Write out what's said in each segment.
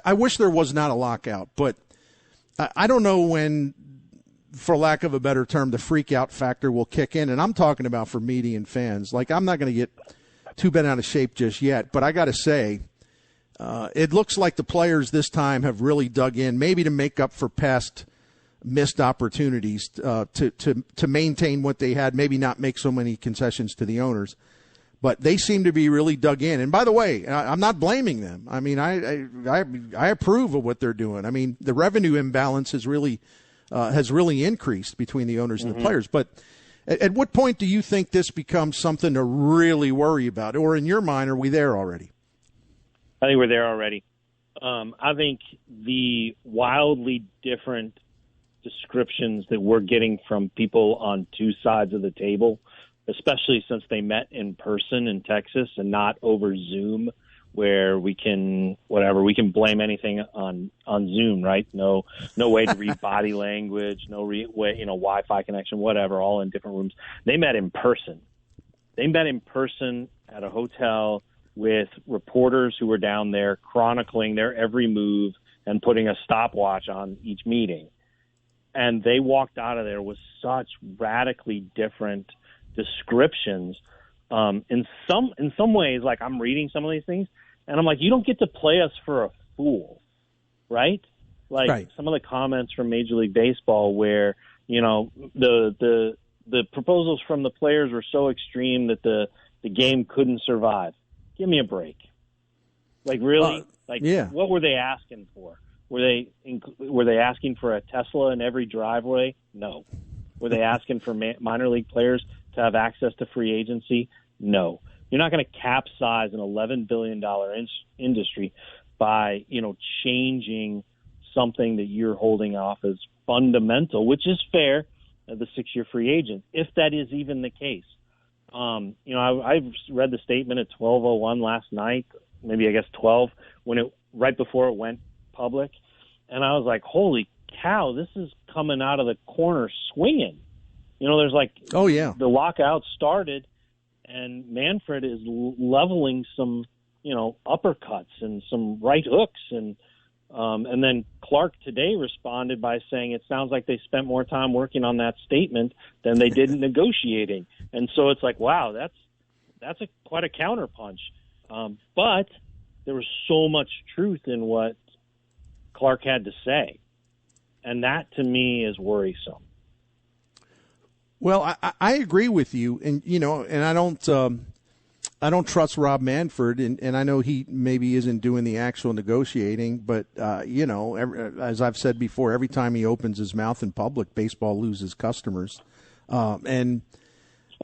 I wish there was not a lockout, but I don't know when, for lack of a better term, the freak out factor will kick in. And I'm talking about for media and fans. Like, I'm not going to get too bent out of shape just yet, but I got to say, it looks like the players this time have really dug in, maybe to make up for past missed opportunities to maintain what they had, maybe not make so many concessions to the owners. But they seem to be really dug in. And by the way, I'm not blaming them. I mean, I approve of what they're doing. I mean, the revenue imbalance has really increased between the owners and the players. But at what point do you think this becomes something to really worry about? Or in your mind, are we there already? I think we're there already. I think the wildly different descriptions that we're getting from people on two sides of the table, especially since they met in person in Texas and not over Zoom, where we can blame anything on Zoom, right? No way to read body language, Wi-Fi connection, whatever, all in different rooms. They met in person. They met in person at a hotel with reporters who were down there chronicling their every move and putting a stopwatch on each meeting. And they walked out of there with such radically different descriptions. In some ways, like, I'm reading some of these things and I'm like, you don't get to play us for a fool, right? Like, right. Some of the comments from Major League Baseball where, the proposals from the players were so extreme that the game couldn't survive. Give me a break. Like, really? Yeah. What were they asking for? Were they asking for a Tesla in every driveway? No. Were they asking for minor league players to have access to free agency? No. You're not going to capsize an $11 billion industry by, changing something that you're holding off as fundamental, which is fair, the 6-year free agent, if that is even the case. I've read the statement at 12:01 last night, maybe I guess 12, right before it went public, and I was like, holy cow, this is coming out of the corner swinging. There's oh yeah, the lockout started, and Manfred is leveling some, uppercuts and some right hooks, and then Clark today responded by saying it sounds like they spent more time working on that statement than they did negotiating, and so it's like, wow, that's quite a counterpunch. But there was so much truth in what Clark had to say, and that to me is worrisome. Well, I agree with you, and and I don't trust Rob Manfred, and I know he maybe isn't doing the actual negotiating, but as I've said before, every time he opens his mouth in public, baseball loses customers. And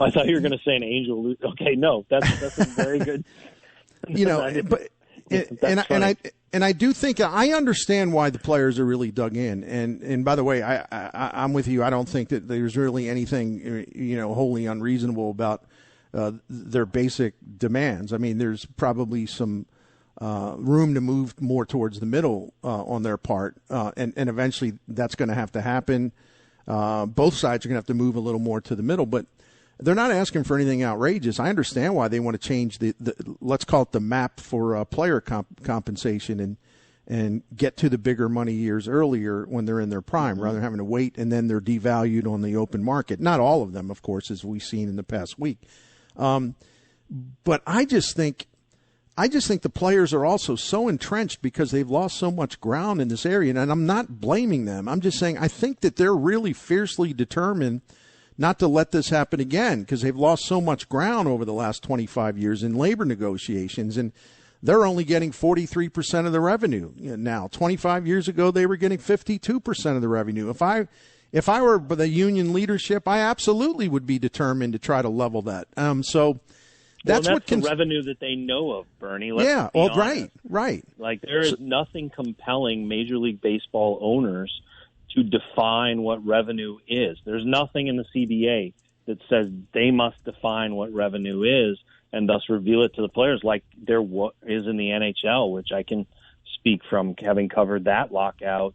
I thought you were going to say an angel. Okay, no, that's a very good. And I do think I understand why the players are really dug in. And by the way, I'm with you. I don't think that there's really anything wholly unreasonable about their basic demands. I mean, there's probably some room to move more towards the middle on their part, and eventually that's going to have to happen. Both sides are going to have to move a little more to the middle, but they're not asking for anything outrageous. I understand why they want to change the let's call it the map for player compensation and get to the bigger money years earlier when they're in their prime, rather than having to wait and then they're devalued on the open market. Not all of them, of course, as we've seen in the past week. But I just think the players are also so entrenched because they've lost so much ground in this area, and I'm not blaming them. I'm just saying I think that they're really fiercely determined not to let this happen again because they've lost so much ground over the last 25 years in labor negotiations, and they're only getting 43% of the revenue now. 25 years ago, they were getting 52% of the revenue. If I were the union leadership, I absolutely would be determined to try to level that. So that's the revenue that they know of, Bernie. Right. Like, there is nothing compelling Major League Baseball owners to define what revenue is. There's nothing in the CBA that says they must define what revenue is and thus reveal it to the players like there is in the NHL, which I can speak from having covered that lockout,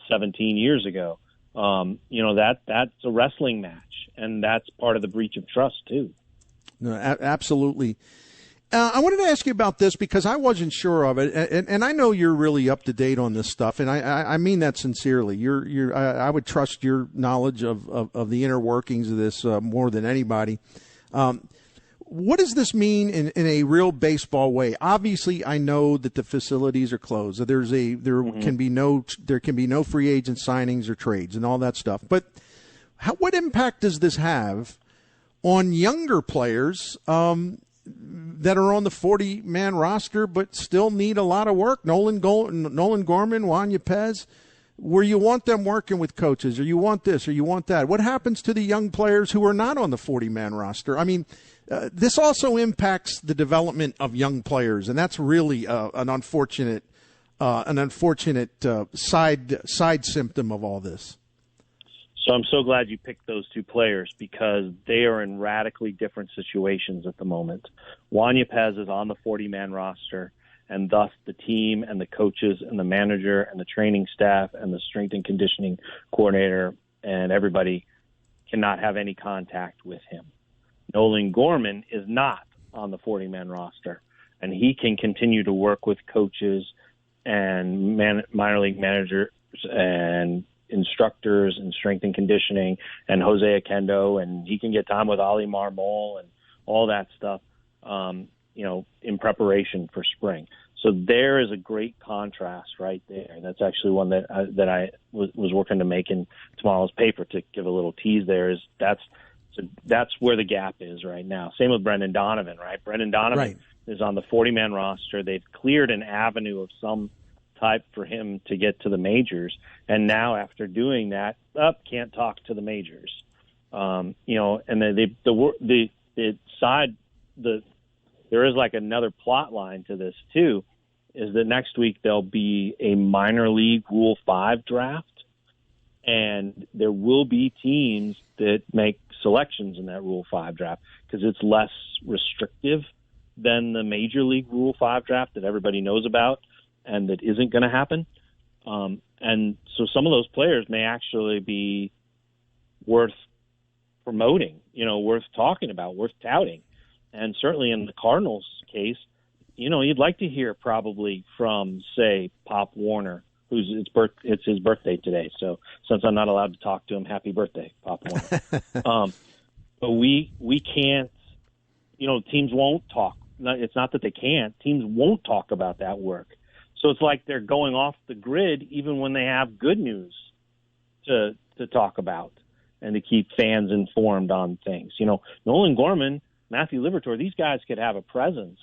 17 years ago. That's a wrestling match, and that's part of the breach of trust too. No, absolutely. I wanted to ask you about this because I wasn't sure of it, and I know you're really up to date on this stuff, and I mean that sincerely. I would trust your knowledge of the inner workings of this more than anybody. What does this mean in a real baseball way? Obviously, I know that the facilities are closed. There can be no free agent signings or trades and all that stuff. But what impact does this have on younger players that are on the 40-man roster but still need a lot of work? Nolan Gorman, Juan Yepez, where you want them working with coaches, or you want this, or you want that. What happens to the young players who are not on the 40-man roster? I mean, this also impacts the development of young players, and that's really an unfortunate side symptom of all this. So I'm so glad you picked those two players because they are in radically different situations at the moment. Juan Yepez is on the 40-man roster, and thus the team and the coaches and the manager and the training staff and the strength and conditioning coordinator and everybody cannot have any contact with him. Nolan Gorman is not on the 40-man roster, and he can continue to work with coaches and minor league managers and instructors and strength and conditioning and Jose Akendo, and he can get time with Ali Marmol and all that stuff, in preparation for spring. So there is a great contrast right there. That's actually one that I was working to make in tomorrow's paper to give a little tease there. That's where the gap is right now. Same with Brendan Donovan, right? Brendan Donovan is on the 40-man roster. They've cleared an avenue of some type for him to get to the majors, and now after doing that, can't talk to the majors. And then there is like another plot line to this too, is that next week there'll be a minor league Rule 5 draft, and there will be teams that make selections in that Rule 5 draft because it's less restrictive than the Major League Rule 5 draft that everybody knows about and that isn't going to happen. And so some of those players may actually be worth promoting, worth talking about, worth touting. And certainly in the Cardinals case, you'd like to hear probably from, say, Pop Warner, it's his birthday today. So since I'm not allowed to talk to him, happy birthday, Pop Warner. But we can't, teams won't talk. It's not that they can't. Teams won't talk about that work. So it's like they're going off the grid even when they have good news to talk about and to keep fans informed on things. Nolan Gorman, Matthew Liberatore, these guys could have a presence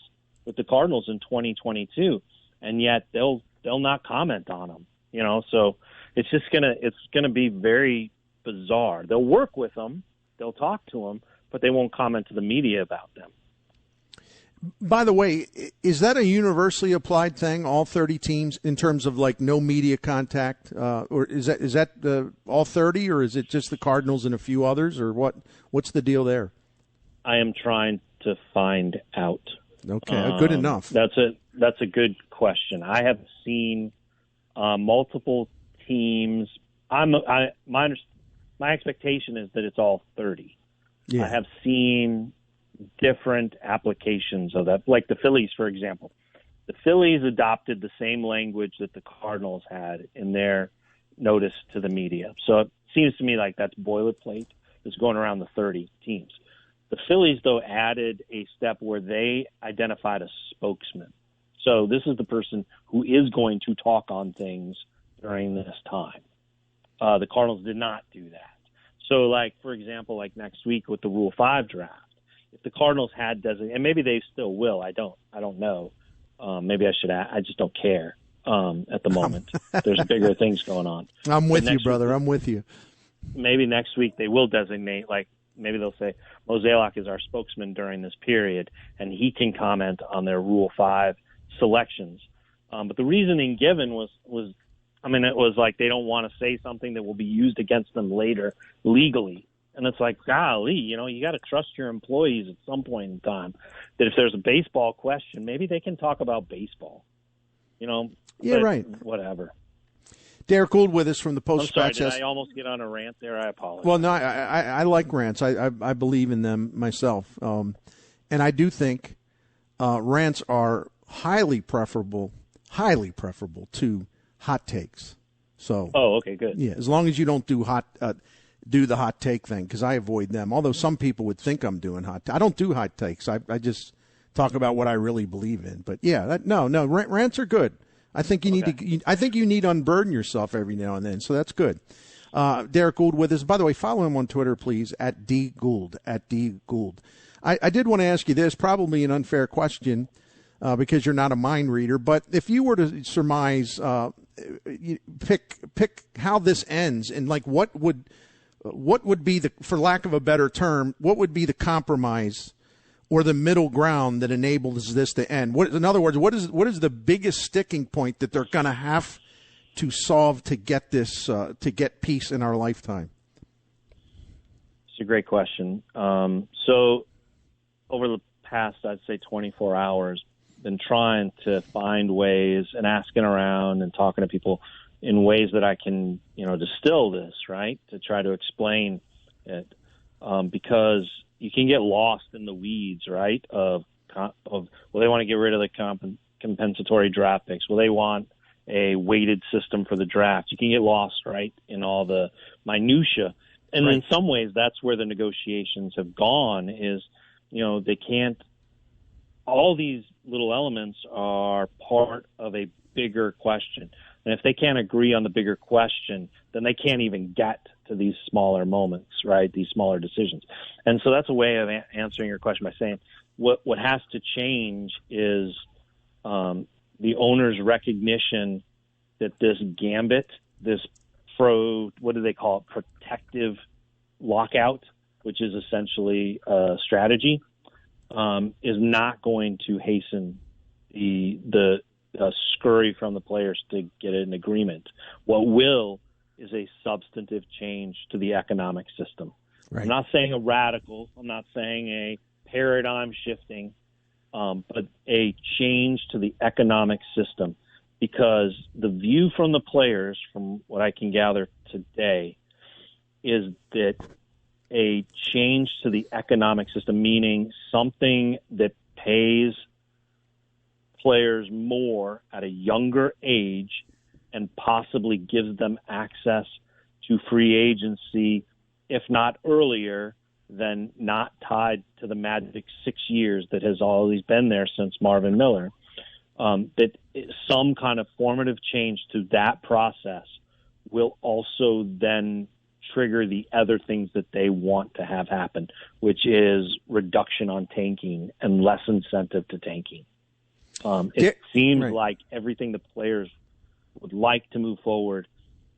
with the Cardinals in 2022, and yet they'll not comment on them. So it's just gonna be very bizarre. They'll work with them, they'll talk to them, but they won't comment to the media about them. By the way, is that a universally applied thing, all 30 teams, in terms of like no media contact? Or is that all 30, or is it just the Cardinals and a few others, or what? What's the deal there? I am trying to find out. Okay, good enough. That's a good question. I have seen multiple teams. My expectation is that it's all 30. Yeah. I have seen different applications of that, like the Phillies, for example. The Phillies adopted the same language that the Cardinals had in their notice to the media. So it seems to me like that's boilerplate. It's going around the 30 teams. The Phillies, though, added a step where they identified a spokesman. So this is the person who is going to talk on things during this time. The Cardinals did not do that. So, like, for example, like next week with the Rule 5 draft, if the Cardinals had designated, and maybe they still will, I don't know. Maybe I should. I just don't care at the moment. There's bigger things going on. I'm with you, brother. I'm with you. Maybe next week they will designate, like, maybe they'll say Mozeliak is our spokesman during this period, and he can comment on their Rule 5 selections. But the reasoning given was it was like they don't want to say something that will be used against them later legally. And it's like, golly, you got to trust your employees at some point in time that if there's a baseball question, maybe they can talk about baseball. Yeah, right. Whatever. Derrick Gould with us from the Post-Dispatch. Did I almost get on a rant there? I apologize. Well, no, I like rants. I believe in them myself. And I do think rants are highly preferable to hot takes. So, okay, good. Yeah, as long as you don't do the hot take thing, because I avoid them. Although some people would think I'm doing I don't do hot takes. I just talk about what I really believe in. But yeah, rants are good. I think you need to unburden yourself every now and then. So that's good. Derrick Gould with us. By the way, follow him on Twitter, please, at @DGould. I did want to ask you this, probably an unfair question, because you're not a mind reader. But if you were to surmise, pick how this ends, and like what would be the, for lack of a better term, what would be the compromise or the middle ground that enables this to end? In other words, what is the biggest sticking point that they're going to have to solve to get this to get peace in our lifetime? It's a great question. So over the past, I'd say 24 hours, been trying to find ways and asking around and talking to people in ways that I can, distill this, right, to try to explain it, because you can get lost in the weeds, right, of they want to get rid of the compensatory draft picks. They want a weighted system for the draft. You can get lost, right, in all the minutia. And in some ways, that's where the negotiations have gone is, they can't – all these little elements are part of a bigger question. And if they can't agree on the bigger question, then they can't even get to these smaller moments, right, these smaller decisions. And so that's a way of answering your question by saying what has to change is the owner's recognition that this gambit, this what do they call it, protective lockout, which is essentially a strategy, is not going to hasten the scurry from the players to get an agreement. What will is a substantive change to the economic system. Right. I'm not saying a radical. I'm not saying a paradigm shifting, but a change to the economic system, because the view from the players, from what I can gather today, is that a change to the economic system, meaning something that pays players more at a younger age and possibly gives them access to free agency, if not earlier, then not tied to the magic 6 years that has always been there since Marvin Miller. That some kind of formative change to that process will also then trigger the other things that they want to have happen, which is reduction on tanking and less incentive to tanking. It seems like everything the players would like to move forward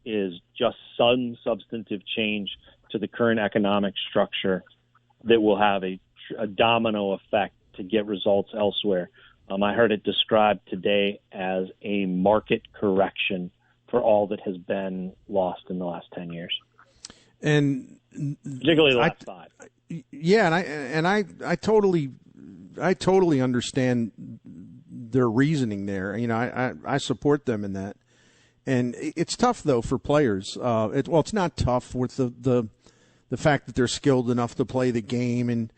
is just some substantive change to the current economic structure that will have a domino effect to get results elsewhere. I heard it described today as a market correction for all that has been lost in the last 10 years. And particularly the last 5. Yeah, and I totally understand their reasoning there. I support them in that. And it's tough though for players. It's not tough with the fact that they're skilled enough to play the game and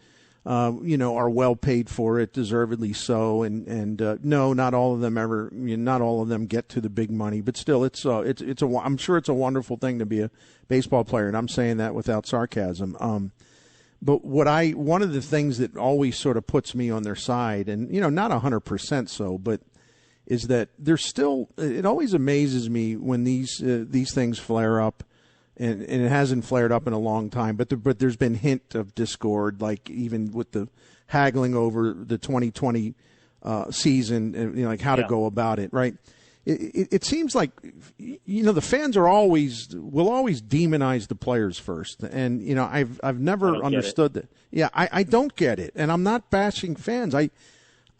are well paid for it, deservedly so. And no, not all of them get to the big money, but still, I'm sure it's a wonderful thing to be a baseball player, and I'm saying that without sarcasm. But one of the things that always sort of puts me on their side, and not 100% so, but is that there's still. It always amazes me when these things flare up. And it hasn't flared up in a long time, but there's been hint of discord, like even with the haggling over the 2020 season, and like how to go about it, right? It seems like the fans will always demonize the players first, and I've never understood that. Yeah, I don't get it, and I'm not bashing fans. I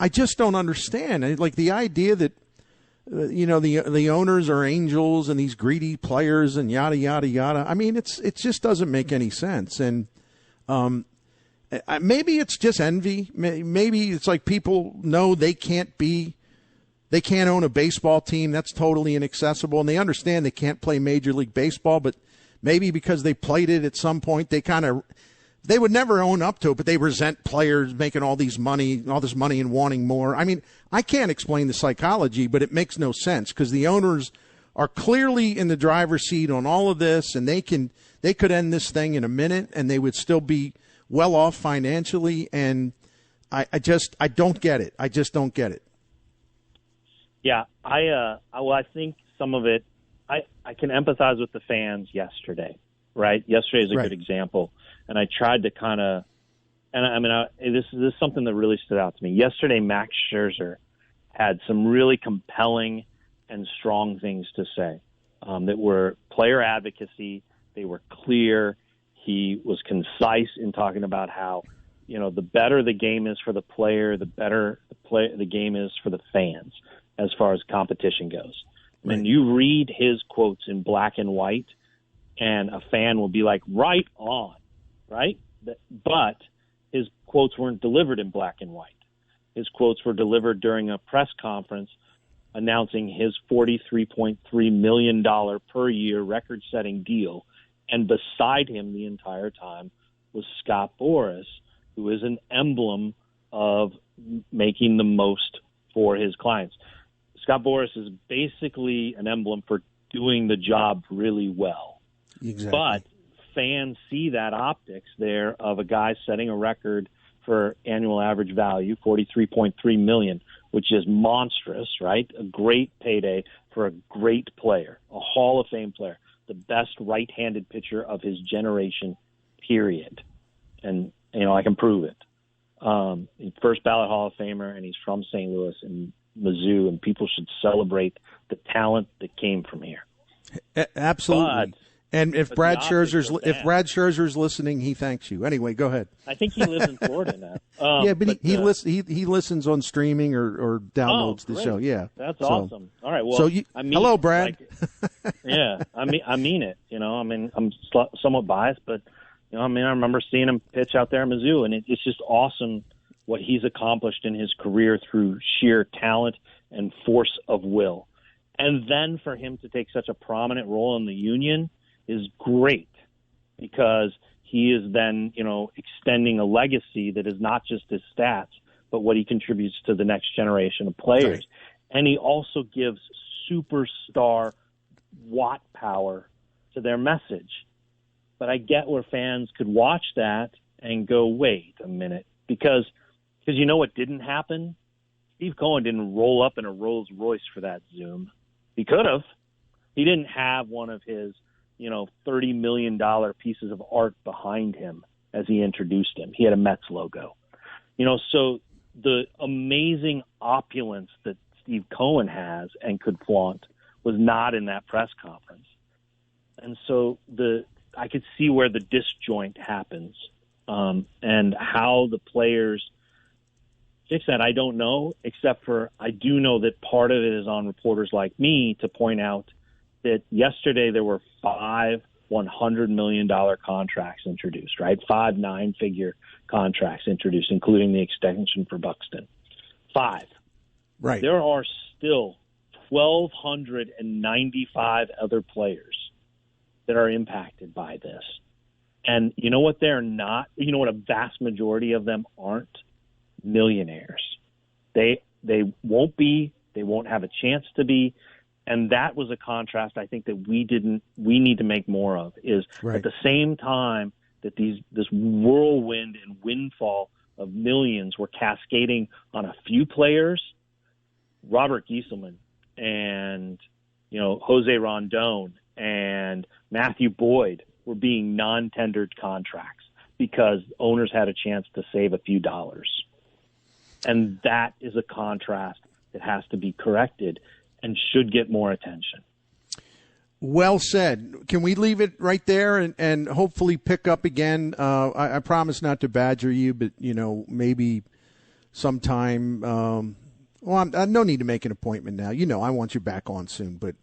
just don't understand. Like the idea that. The owners are angels and these greedy players and yada yada yada. I mean, it just doesn't make any sense. And maybe it's just envy. Maybe it's like people know they can't own a baseball team. That's totally inaccessible, and they understand they can't play Major League Baseball. But maybe because they played it at some point, they they would never own up to it, but they resent players making all this money and wanting more. I mean, I can't explain the psychology, but it makes no sense because the owners are clearly in the driver's seat on all of this, and they could end this thing in a minute, and they would still be well off financially. And I don't get it. I just don't get it. Yeah, I think some of it, I can empathize with the fans yesterday, right? Yesterday is a good example. And I tried to kind of, and I mean, this is something that really stood out to me. Yesterday, Max Scherzer had some really compelling and strong things to say that were player advocacy. They were clear. He was concise in talking about how, the better the game is for the player, the better the game is for the fans as far as competition goes. I mean, you read his quotes in black and white, and a fan will be like, right on, right? But his quotes weren't delivered in black and white. His quotes were delivered during a press conference announcing his $43.3 million per year record-setting deal. And beside him the entire time was Scott Boras, who is an emblem of making the most for his clients. Scott Boras is basically an emblem for doing the job really well. Exactly. But fans see that optics there of a guy setting a record for annual average value, $43.3 million, which is monstrous, right? A great payday for a great player, a Hall of Fame player, the best right-handed pitcher of his generation, period. And, I can prove it. He's first ballot Hall of Famer, and he's from St. Louis and Mizzou, and people should celebrate the talent that came from here. Absolutely. And if Brad Scherzer's listening, he thanks you. Anyway, go ahead. I think he lives in Florida now. Yeah, but he listens on streaming or downloads the show. Yeah, that's awesome. All right, well, hello, Brad. Yeah, I mean it. I'm somewhat biased, but I remember seeing him pitch out there in Mizzou, and it's just awesome what he's accomplished in his career through sheer talent and force of will. And then for him to take such a prominent role in the union is great because he is then, extending a legacy that is not just his stats, but what he contributes to the next generation of players. Right. And he also gives superstar watt power to their message. But I get where fans could watch that and go, wait a minute, because you know what didn't happen? Steve Cohen didn't roll up in a Rolls Royce for that Zoom. He could have. He didn't have one of his, $30 million pieces of art behind him as he introduced him. He had a Mets logo. So the amazing opulence that Steve Cohen has and could flaunt was not in that press conference. And so I could see where the disjoint happens and how the players fix that. I don't know, except for I do know that part of it is on reporters like me to point out that yesterday there were 5 $100 million contracts introduced, right? 5 9-figure contracts introduced, including the extension for Buxton. 5. Right. There are still 1,295 other players that are impacted by this. And you know what they're not? You know what a vast majority of them aren't? Millionaires. They won't be. They won't have a chance to be. And that was a contrast I think that we need to make more of, is at the same time that this whirlwind and windfall of millions were cascading on a few players, Robert Gieselman and Jose Rondon and Matthew Boyd were being non-tendered contracts because owners had a chance to save a few dollars. And that is a contrast that has to be corrected and should get more attention. Well said. Can we leave it right there and hopefully pick up again? I promise not to badger you, but, maybe sometime no need to make an appointment now. I want you back on soon, but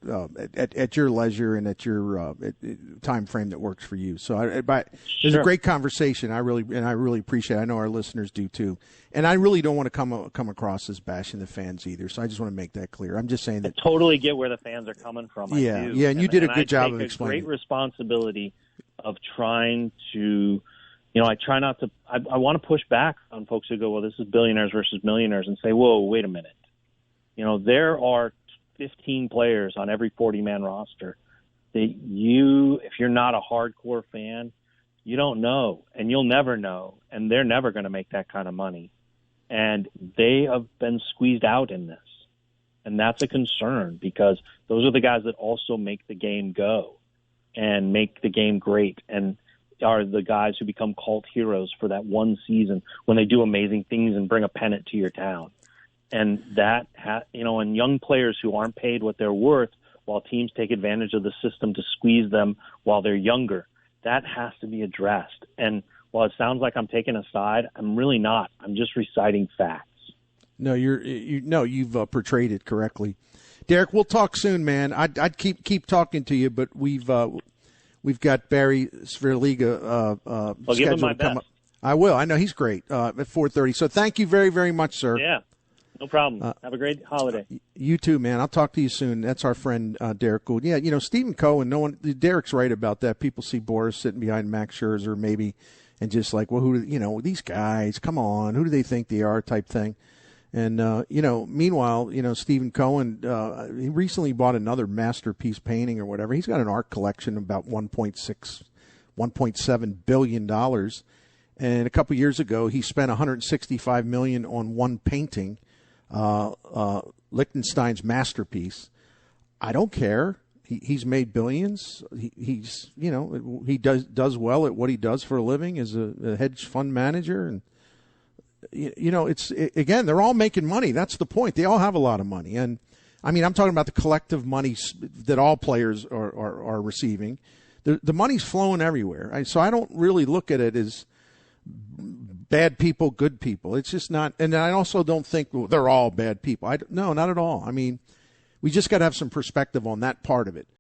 at your leisure and at your time frame that works for you. So it was a great conversation. I really appreciate it. I know our listeners do too. And I really don't want to come across as bashing the fans either. So I just want to make that clear. I'm just saying that I totally get where the fans are coming from. Yeah, and you did a good job of explaining. I take a great responsibility of trying to I try not to. I want to push back on folks who go, well, this is billionaires versus millionaires, and say, whoa, wait a minute. There are 15 players on every 40-man roster that if you're not a hardcore fan, you don't know, and you'll never know, and they're never going to make that kind of money. And they have been squeezed out in this. And that's a concern, because those are the guys that also make the game go and make the game great, and are the guys who become cult heroes for that one season when they do amazing things and bring a pennant to your town. And that, and young players who aren't paid what they're worth while teams take advantage of the system to squeeze them while they're younger, that has to be addressed. And while it sounds like I'm taking a side, I'm really not. I'm just reciting facts. No, you've portrayed it correctly. Derrick, we'll talk soon, man. I'd keep talking to you, but we've got Barry Svrliga I'll give him my best. I will. I know he's great at 4:30. So thank you very, very much, sir. Yeah, no problem. Have a great holiday. You too, man. I'll talk to you soon. That's our friend Derrick Gould. Yeah, Stephen Cohen. Derrick's right about that. People see Boris sitting behind Max Scherzer, maybe, and just like, well, these guys? Come on, who do they think they are? Type thing. And, meanwhile, Stephen Cohen, he recently bought another masterpiece painting or whatever. He's got an art collection of about $1.7 billion. And a couple years ago, he spent $165 million on one painting, Lichtenstein's masterpiece. I don't care. He's made billions. He does well at what he does for a living as a hedge fund manager. And, again, they're all making money. That's the point. They all have a lot of money. And, I'm talking about the collective money that all players are receiving. The money's flowing everywhere. So I don't really look at it as bad people, good people. It's just not. And I also don't think they're all bad people. No, not at all. We just got to have some perspective on that part of it.